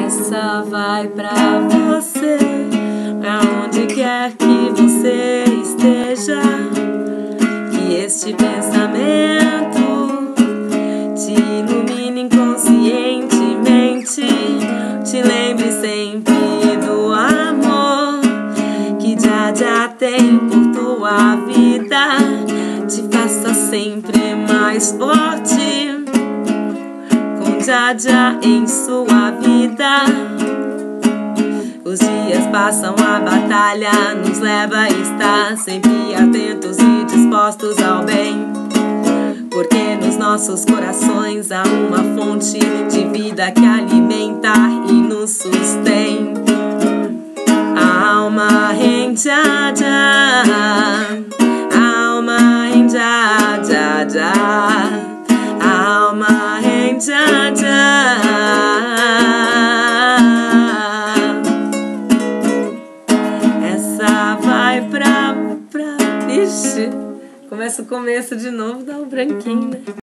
Essa vai pra você, aonde quer que você esteja. Que este pensamento te ilumine inconscientemente, te lembre sempre do amor que já tenho por tua vida, te faça sempre mais forte, com já em sua vida. Os dias passam, a batalha nos leva a estar sempre atentos e dispostos ao bem, porque nos nossos corações há uma fonte de vida que alimenta e nos sustém. A alma rende, a alma rende, a alma rende, essa vai pra... Ixi, começa o começo de novo, dá um branquinho, né?